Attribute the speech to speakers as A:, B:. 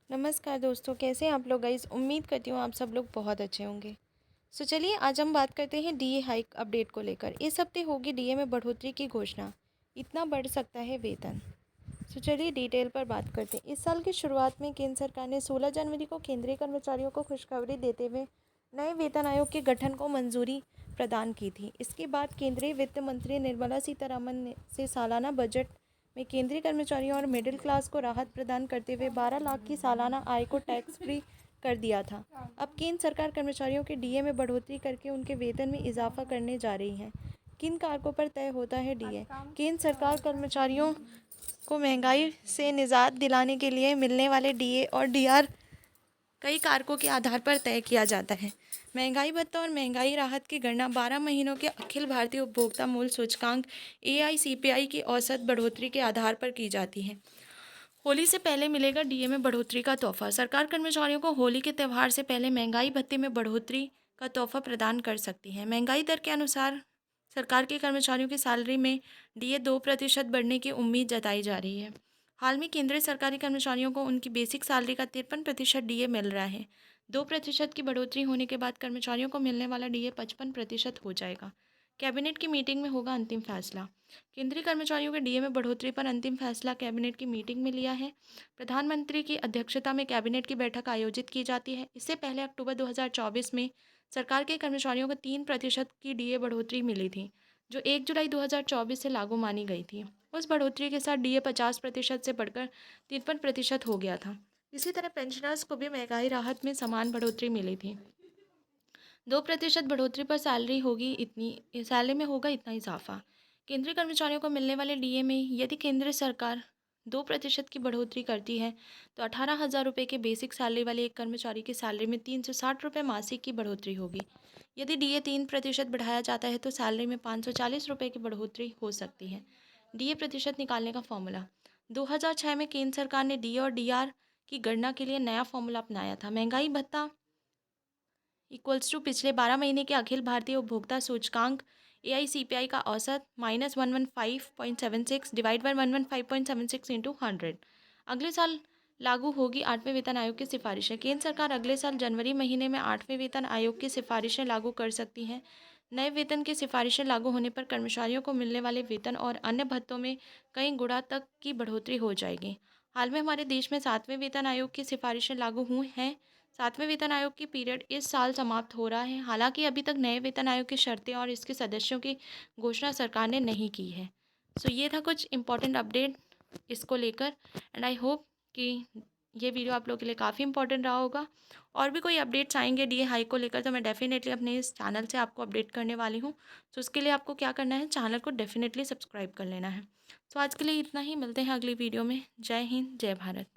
A: नमस्कार दोस्तों, कैसे हैं आप लोग गाइस। उम्मीद करती हूँ आप सब लोग बहुत अच्छे होंगे। चलिए आज हम बात करते हैं डीए हाइक अपडेट को लेकर। इस हफ्ते होगी डीए में बढ़ोतरी की घोषणा, इतना बढ़ सकता है वेतन। चलिए डिटेल पर बात करते हैं। इस साल की शुरुआत में केंद्र सरकार ने 16 जनवरी को केंद्रीय कर्मचारियों को खुशखबरी देते हुए नए वेतन आयोग के गठन को मंजूरी प्रदान की थी। इसके बाद केंद्रीय वित्त मंत्री निर्मला सीतारमन ने से सालाना बजट में केंद्रीय कर्मचारियों और मिडिल क्लास को राहत प्रदान करते हुए 12 लाख की सालाना आय को टैक्स फ्री कर दिया था। अब केंद्र सरकार कर्मचारियों के डीए में बढ़ोतरी करके उनके वेतन में इजाफा करने जा रही है। किन कारकों पर तय होता है डीए? केंद्र सरकार कर्मचारियों को महंगाई से निजात दिलाने के लिए मिलने वाले डीए और डीआर कई कारकों के आधार पर तय किया जाता है। महंगाई भत्ता और महंगाई राहत की गणना 12 महीनों के अखिल भारतीय उपभोक्ता मूल्य सूचकांक AICPI की औसत बढ़ोतरी के आधार पर की जाती है। होली से पहले मिलेगा डीए में बढ़ोतरी का तोहफा। सरकार कर्मचारियों को होली के त्यौहार से पहले महंगाई भत्ते में बढ़ोतरी का तोहफा प्रदान कर सकती है। महंगाई दर के अनुसार सरकार के कर्मचारियों की सैलरी में डीए 2% बढ़ने की उम्मीद जताई जा रही है। हाल में केंद्रीय सरकारी कर्मचारियों को उनकी बेसिक सैलरी का 53% डीए मिल रहा है। 2% की बढ़ोतरी होने के बाद कर्मचारियों को मिलने वाला डीए 55% हो जाएगा। कैबिनेट की मीटिंग में होगा अंतिम फैसला। केंद्रीय कर्मचारियों के डीए में बढ़ोतरी पर अंतिम फैसला कैबिनेट की मीटिंग में लिया है। प्रधानमंत्री की अध्यक्षता में कैबिनेट की बैठक आयोजित की जाती है। इससे पहले अक्टूबर 2024 में सरकार के कर्मचारियों को 3% की डीए बढ़ोतरी मिली थी, जो 1 जुलाई 2024 से लागू मानी गई थी। उस बढ़ोतरी के साथ डीए 50% से बढ़कर 53% हो गया था। इसी तरह पेंशनर्स को भी महंगाई राहत में समान बढ़ोतरी मिली थी। 2% बढ़ोतरी पर सैलरी में होगा इतना इजाफा। केंद्रीय कर्मचारियों को मिलने वाले डीए में यदि केंद्र सरकार 2% की बढ़ोतरी करती है तो 18,000 रुपये के बेसिक सैलरी वाले एक कर्मचारी की सैलरी में 360 रुपये मासिक की बढ़ोतरी होगी। यदि डीए 3% बढ़ाया जाता है तो सैलरी में 540 रुपये की बढ़ोतरी हो सकती है। डीए प्रतिशत निकालने का फॉर्मूला। 2006 में केंद्र सरकार ने डीए और डीआर की गणना के लिए नया फॉर्मूला अपनाया था। महंगाई भत्ता इक्वल्स टू पिछले 12 महीने के अखिल भारतीय उपभोक्ता सूचकांक AICPI का औसत -115.76 डिवाइड बाय 115.76 इंटू 100। अगले साल लागू होगी 8वें वेतन आयोग की सिफारिशें। केंद्र सरकार अगले साल जनवरी महीने में 8वें वेतन आयोग की सिफारिशें लागू कर सकती है। नए वेतन की सिफारिशें लागू होने पर कर्मचारियों को मिलने वाले वेतन और अन्य भत्तों में कई गुणा तक की बढ़ोतरी हो जाएगी। हाल में हमारे देश में 7वें वेतन आयोग की सिफारिशें लागू हुई हैं। 7वें वेतन आयोग की पीरियड इस साल समाप्त हो रहा है। हालांकि अभी तक नए वेतन आयोग की शर्तें और इसके सदस्यों की घोषणा सरकार ने नहीं की है। ये था कुछ इंपॉर्टेंट अपडेट इसको लेकर, एंड आई होप कि ये वीडियो आप लोगों के लिए काफ़ी इंपॉर्टेंट रहा होगा। और भी कोई अपडेट्स आएंगे डीए हाई को लेकर तो मैं डेफिनेटली अपने इस चैनल से आपको अपडेट करने वाली हूँ। उसके लिए आपको क्या करना है, चैनल को डेफिनेटली सब्सक्राइब कर लेना है। आज के लिए इतना ही, मिलते हैं अगली वीडियो में। जय हिंद, जय भारत।